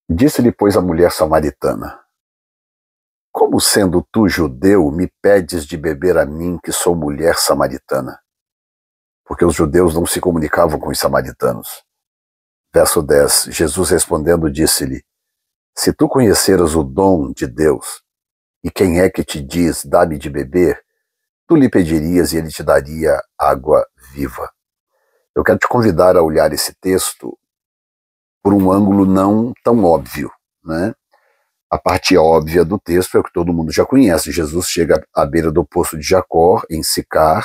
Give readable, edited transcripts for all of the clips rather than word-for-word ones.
Disse-lhe, pois, a mulher samaritana: Como sendo tu judeu, me pedes de beber a mim, que sou mulher samaritana? Porque os judeus não se comunicavam com os samaritanos. Verso 10, Jesus respondendo disse-lhe: Se tu conheceras o dom de Deus, e quem é que te diz, dá-me de beber, tu lhe pedirias e ele te daria água viva. Eu quero te convidar a olhar esse texto por um ângulo não tão óbvio, né? A parte óbvia do texto é o que todo mundo já conhece. Jesus chega à beira do poço de Jacó, em Sicar,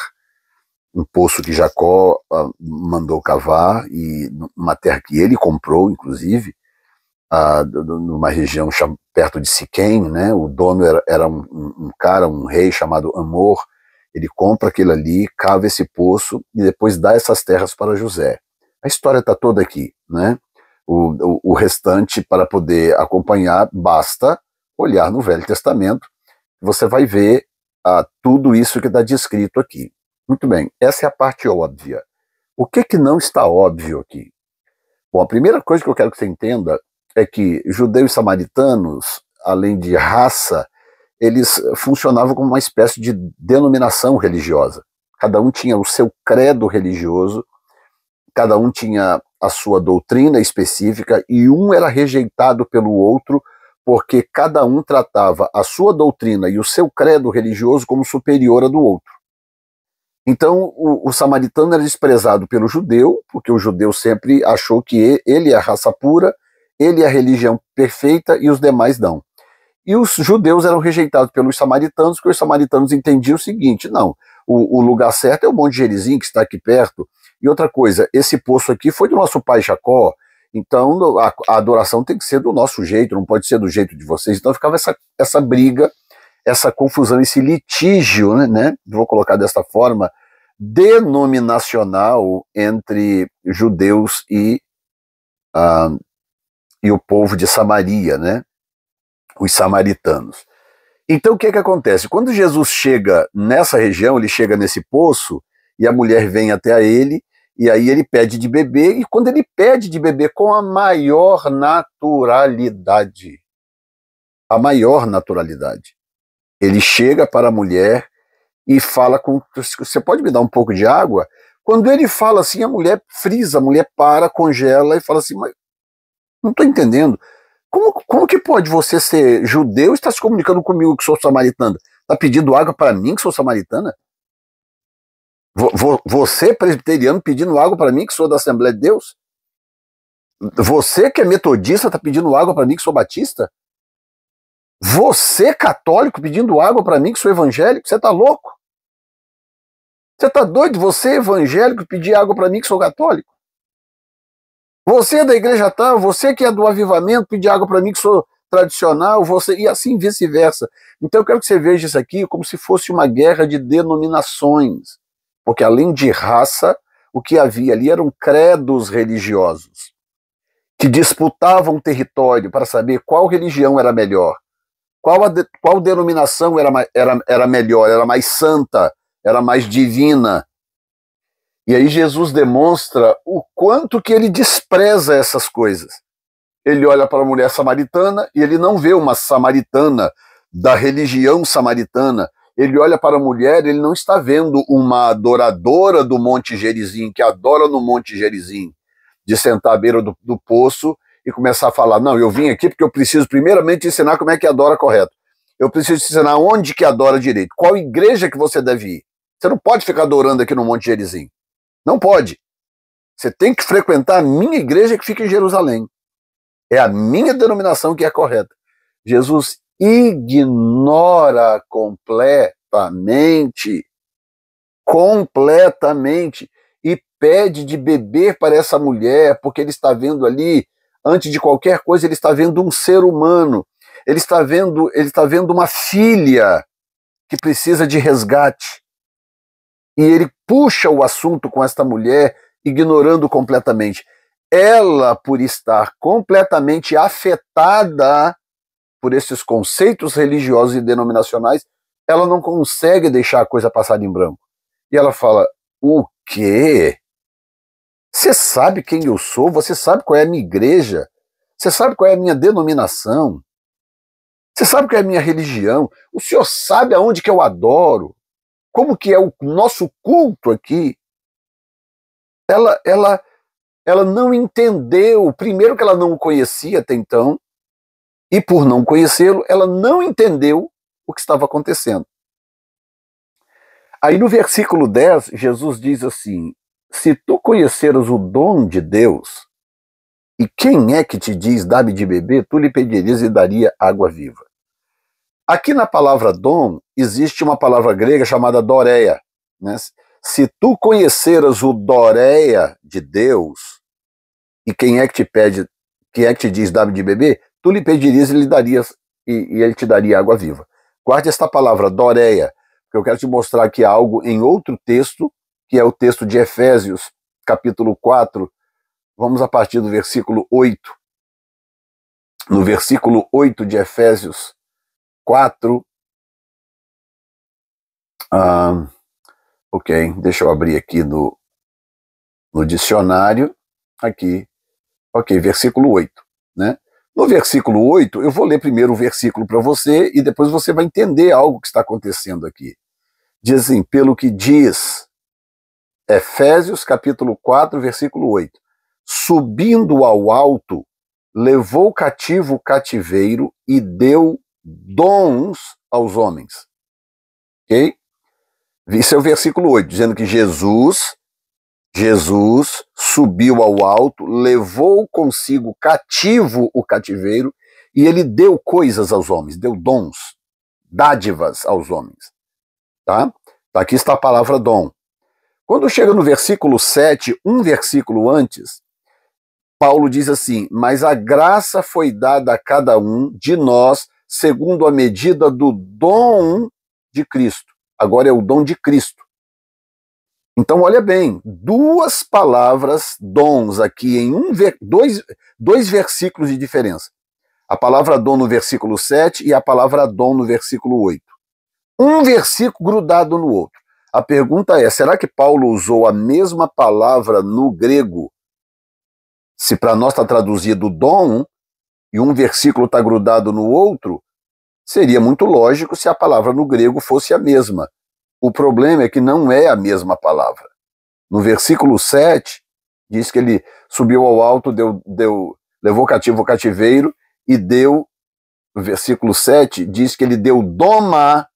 um poço que Jacó mandou cavar, e uma terra que ele comprou, inclusive, numa região perto de Siquém, né? O dono era um cara, um rei chamado Amor. Ele compra aquilo ali, cava esse poço e depois dá essas terras para José. A história está toda aqui, né? O restante, para poder acompanhar, basta olhar no Velho Testamento. Você vai ver tudo isso que está descrito aqui. Muito bem, essa é a parte óbvia. O que não está óbvio aqui? Bom, a primeira coisa que eu quero que você entenda é que judeus e samaritanos, além de raça, eles funcionavam como uma espécie de denominação religiosa. Cada um tinha o seu credo religioso, cada um tinha a sua doutrina específica, e um era rejeitado pelo outro porque cada um tratava a sua doutrina e o seu credo religioso como superior a do outro. Então, o samaritano era desprezado pelo judeu, porque o judeu sempre achou que ele é a raça pura, ele é a religião perfeita e os demais não. E os judeus eram rejeitados pelos samaritanos, porque os samaritanos entendiam o seguinte: não, o lugar certo é o Monte Gerizim, que está aqui perto. E outra coisa, esse poço aqui foi do nosso pai Jacó, então a adoração tem que ser do nosso jeito, não pode ser do jeito de vocês. Então ficava essa briga, essa confusão, esse litígio, né? Vou colocar desta forma, denominacional entre judeus e o povo de Samaria, né? Os samaritanos. Então o que acontece? Quando Jesus chega nessa região, ele chega nesse poço, e a mulher vem até ele, e aí ele pede de beber, e quando ele pede de beber com a maior naturalidade, ele chega para a mulher e fala com: você pode me dar um pouco de água? Quando ele fala assim, a mulher frisa, a mulher para, congela e fala assim: mas não estou entendendo. Como que pode você ser judeu e estar se comunicando comigo que sou samaritana? Está pedindo água para mim que sou samaritana? Você, presbiteriano, pedindo água para mim que sou da Assembleia de Deus? Você que é metodista está pedindo água para mim que sou batista? Você, católico, pedindo água para mim que sou evangélico? Você está louco? Você está doido? Você, evangélico, pedir água para mim que sou católico? Você é da igreja tal, você que é do avivamento, pedir água para mim que sou tradicional, você, e assim vice-versa. Então eu quero que você veja isso aqui como se fosse uma guerra de denominações, porque além de raça, o que havia ali eram credos religiosos, que disputavam território para saber qual religião era melhor, qual denominação era melhor, era mais santa, era mais divina. E aí Jesus demonstra o quanto que ele despreza essas coisas. Ele olha para a mulher samaritana e ele não vê uma samaritana da religião samaritana. Ele olha para a mulher, ele não está vendo uma adoradora do Monte Gerizim, que adora no Monte Gerizim, de sentar à beira do poço e começar a falar: não, eu vim aqui porque eu preciso primeiramente ensinar como é que adora correto. Eu preciso ensinar onde que adora direito, qual igreja que você deve ir. Você não pode ficar adorando aqui no Monte Gerizim. Não pode. Você tem que frequentar a minha igreja que fica em Jerusalém. É a minha denominação que é correta. Jesus ignora completamente e pede de beber para essa mulher, porque ele está vendo ali, antes de qualquer coisa, ele está vendo um ser humano. Ele está vendo uma filha que precisa de resgate. E ele puxa o assunto com esta mulher, ignorando completamente. Ela, por estar completamente afetada por esses conceitos religiosos e denominacionais, ela não consegue deixar a coisa passar em branco. E ela fala: o quê? Você sabe quem eu sou? Você sabe qual é a minha igreja? Você sabe qual é a minha denominação? Você sabe qual é a minha religião? O senhor sabe aonde que eu adoro? Como que é o nosso culto aqui? Ela não entendeu, primeiro que ela não o conhecia até então, e por não conhecê-lo, ela não entendeu o que estava acontecendo. Aí no versículo 10, Jesus diz assim: se tu conheceras o dom de Deus, e quem é que te diz, dá-me de beber, tu lhe pedirias e daria água viva. Aqui na palavra dom, existe uma palavra grega chamada doreia, né? Se tu conheceras o doreia de Deus, e quem é que te pede, quem é que te diz, dá-me de beber, tu lhe pedirias e lhe darias, e ele te daria água viva. Guarde esta palavra, doreia, porque eu quero te mostrar aqui algo em outro texto, que é o texto de Efésios, capítulo 4, vamos a partir do versículo 8. No versículo 8 de Efésios 4, ok, deixa eu abrir aqui no dicionário, aqui, ok, versículo 8, né? No versículo 8, eu vou ler primeiro o versículo para você e depois você vai entender algo que está acontecendo aqui. Diz assim, pelo que diz Efésios capítulo 4, versículo 8, subindo ao alto, levou cativo o cativeiro e deu dons aos homens. Ok? Esse é o versículo 8, dizendo que Jesus subiu ao alto, levou consigo cativo o cativeiro e ele deu coisas aos homens, deu dons, dádivas aos homens. Tá? Aqui está a palavra dom. Quando chega no versículo 7, um versículo antes, Paulo diz assim, mas a graça foi dada a cada um de nós segundo a medida do dom de Cristo. Agora é o dom de Cristo. Então, olha bem, duas palavras dons aqui em dois versículos de diferença. A palavra dom no versículo 7 e a palavra dom no versículo 8. Um versículo grudado no outro. A pergunta é, será que Paulo usou a mesma palavra no grego? Se para nós está traduzido dom e um versículo está grudado no outro, seria muito lógico se a palavra no grego fosse a mesma. O problema é que não é a mesma palavra. No versículo 7, diz que ele subiu ao alto, levou cativo o cativeiro e deu, no versículo 7, diz que ele deu doma.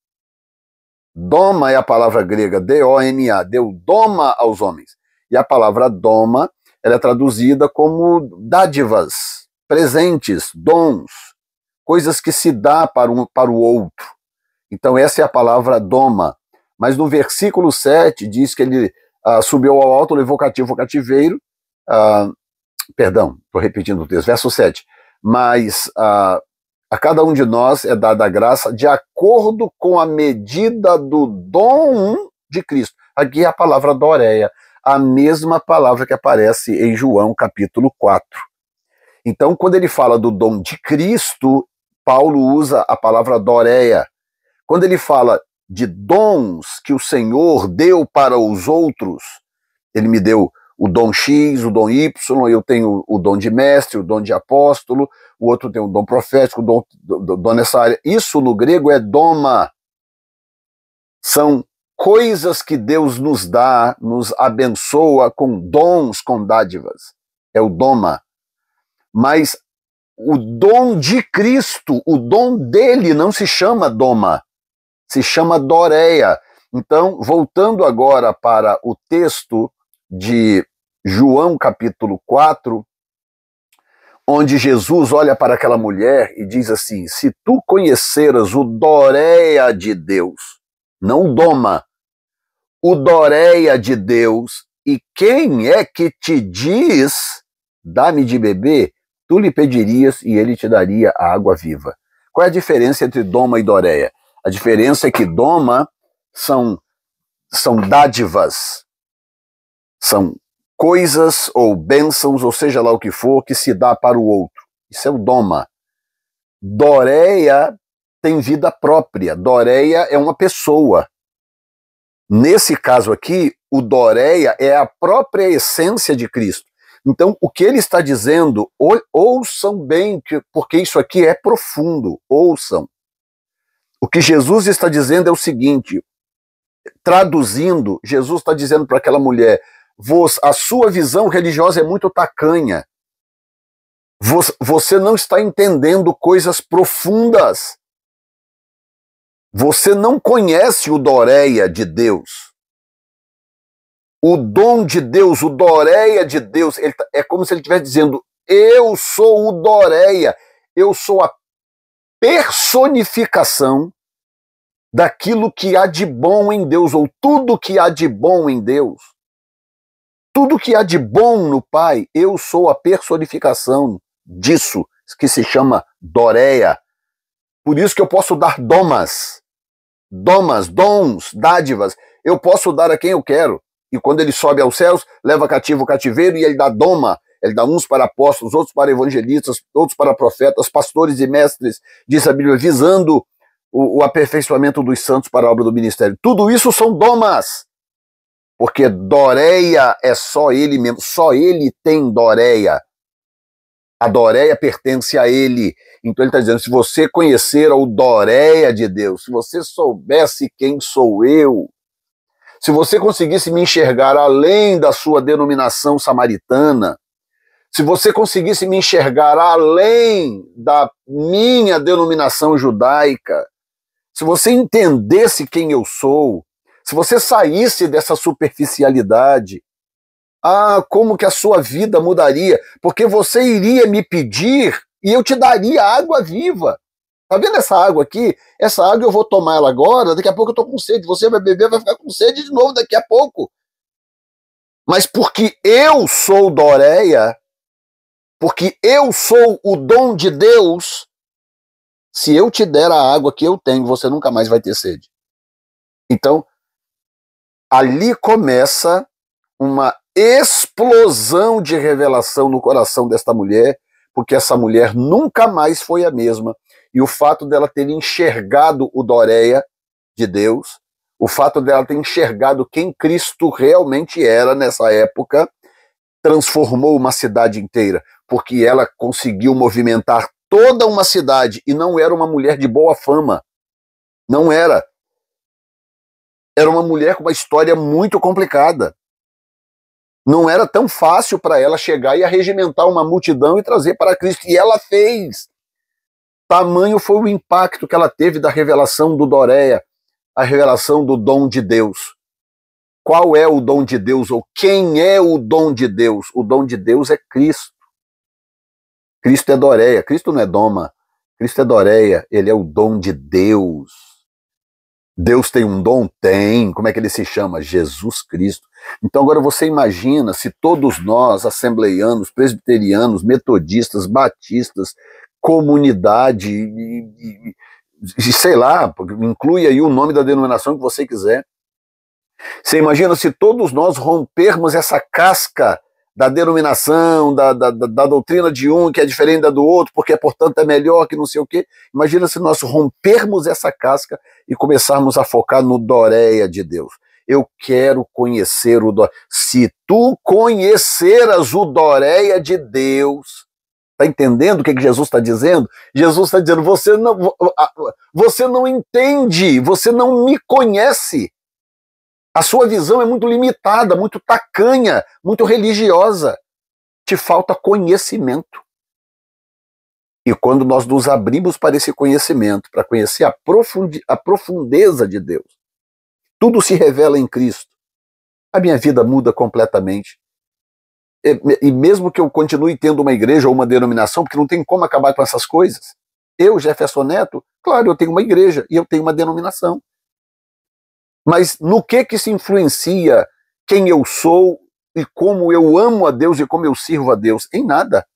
Doma é a palavra grega, D-O-M-A, deu doma aos homens. E a palavra doma, ela é traduzida como dádivas, presentes, dons, coisas que se dá para o outro. Então essa é a palavra doma. Mas no versículo 7 diz que ele subiu ao alto, levou cativo o cativeiro, perdão, estou repetindo o texto, verso 7, mas a cada um de nós é dada a graça de acordo com a medida do dom de Cristo. Aqui é a palavra doreia, a mesma palavra que aparece em João capítulo 4. Então, quando ele fala do dom de Cristo, Paulo usa a palavra doreia. Quando ele fala de dons que o Senhor deu para os outros, ele me deu o dom X, o dom Y, eu tenho o dom de mestre, o dom de apóstolo, o outro tem o dom profético, o dom nessa área. Isso no grego é doma. São coisas que Deus nos dá, nos abençoa com dons, com dádivas. É o doma. Mas o dom de Cristo, o dom dele não se chama doma, se chama doreia. Então, voltando agora para o texto de João capítulo 4, onde Jesus olha para aquela mulher e diz assim, se tu conheceras o doreia de Deus, não o doma, o doreia de Deus, e quem é que te diz, dá-me de beber, tu lhe pedirias e ele te daria a água viva. Qual é a diferença entre doma e doreia? A diferença é que doma são dádivas, são coisas ou bênçãos, ou seja lá o que for, que se dá para o outro. Isso é o doma. Doreia tem vida própria. Doreia é uma pessoa. Nesse caso aqui, o doreia é a própria essência de Cristo. Então, o que ele está dizendo, ouçam bem, porque isso aqui é profundo, ouçam. O que Jesus está dizendo é o seguinte, traduzindo, Jesus está dizendo para aquela mulher, a sua visão religiosa é muito tacanha, você não está entendendo coisas profundas, você não conhece o Doreia de Deus. O dom de Deus, o Doreia de Deus, é como se ele estivesse dizendo, eu sou o Doreia, eu sou a personificação daquilo que há de bom em Deus, ou tudo que há de bom em Deus. Tudo que há de bom no Pai, eu sou a personificação disso, que se chama Doreia. Por isso que eu posso dar dons, dádivas, eu posso dar a quem eu quero. E quando ele sobe aos céus, leva cativo o cativeiro e ele dá doma. Ele dá uns para apóstolos, outros para evangelistas, outros para profetas, pastores e mestres, diz a Bíblia, visando o aperfeiçoamento dos santos para a obra do ministério. Tudo isso são domas. Porque Doreia é só ele mesmo, só ele tem Doreia. A Doreia pertence a ele. Então ele está dizendo, se você conhecer o Doreia de Deus, se você soubesse quem sou eu, se você conseguisse me enxergar além da sua denominação samaritana, se você conseguisse me enxergar além da minha denominação judaica, se você entendesse quem eu sou, se você saísse dessa superficialidade, como que a sua vida mudaria? Porque você iria me pedir e eu te daria água viva. Tá vendo essa água aqui? Essa água eu vou tomar ela agora, daqui a pouco eu tô com sede. Você vai beber, vai ficar com sede de novo daqui a pouco. Mas porque eu sou Doreia, porque eu sou o dom de Deus, se eu te der a água que eu tenho, você nunca mais vai ter sede. Então, ali começa uma explosão de revelação no coração desta mulher, porque essa mulher nunca mais foi a mesma. E o fato dela ter enxergado o Doreia de Deus, o fato dela ter enxergado quem Cristo realmente era nessa época, transformou uma cidade inteira, porque ela conseguiu movimentar toda uma cidade, e não era uma mulher de boa fama. Não era. Era uma mulher com uma história muito complicada. Não era tão fácil para ela chegar e arregimentar uma multidão e trazer para Cristo. E ela fez. Tamanho foi o impacto que ela teve da revelação do Doreia, a revelação do dom de Deus. Qual é o dom de Deus? Ou quem é o dom de Deus? O dom de Deus é Cristo. Cristo é Doreia. Cristo não é doma. Cristo é Doreia. Ele é o dom de Deus. Deus tem um dom? Tem. Como é que ele se chama? Jesus Cristo. Então agora você imagina se todos nós, assembleianos, presbiterianos, metodistas, batistas, comunidade, sei lá, inclui aí o nome da denominação que você quiser. Você imagina se todos nós rompermos essa casca da denominação, da doutrina de um que é diferente da do outro, porque portanto é melhor que não sei o quê. Imagina se nós rompermos essa casca e começarmos a focar no Doreia de Deus. Eu quero conhecer o Doreia. Se tu conheceras o Doreia de Deus, está entendendo o que Jesus está dizendo? Jesus está dizendo, você não entende, você não me conhece. A sua visão é muito limitada, muito tacanha, muito religiosa. Te falta conhecimento. E quando nós nos abrimos para esse conhecimento, para conhecer a profundeza de Deus, tudo se revela em Cristo. A minha vida muda completamente. E mesmo que eu continue tendo uma igreja ou uma denominação, porque não tem como acabar com essas coisas. Eu, Jefferson Neto, claro, eu tenho uma igreja e eu tenho uma denominação. Mas no que se influencia quem eu sou e como eu amo a Deus e como eu sirvo a Deus? Em nada.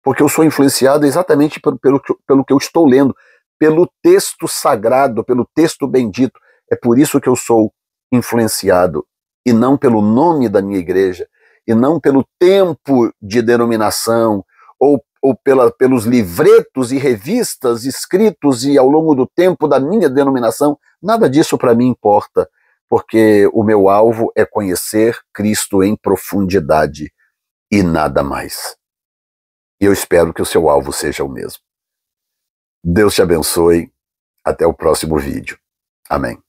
Porque eu sou influenciado exatamente pelo que eu estou lendo, pelo texto sagrado, pelo texto bendito. É por isso que eu sou influenciado, e não pelo nome da minha igreja, e não pelo tempo de denominação, ou pelos livretos e revistas escritos e ao longo do tempo da minha denominação. Nada disso para mim importa, porque o meu alvo é conhecer Cristo em profundidade. e nada mais. E eu espero que o seu alvo seja o mesmo. Deus te abençoe. Até o próximo vídeo. Amém.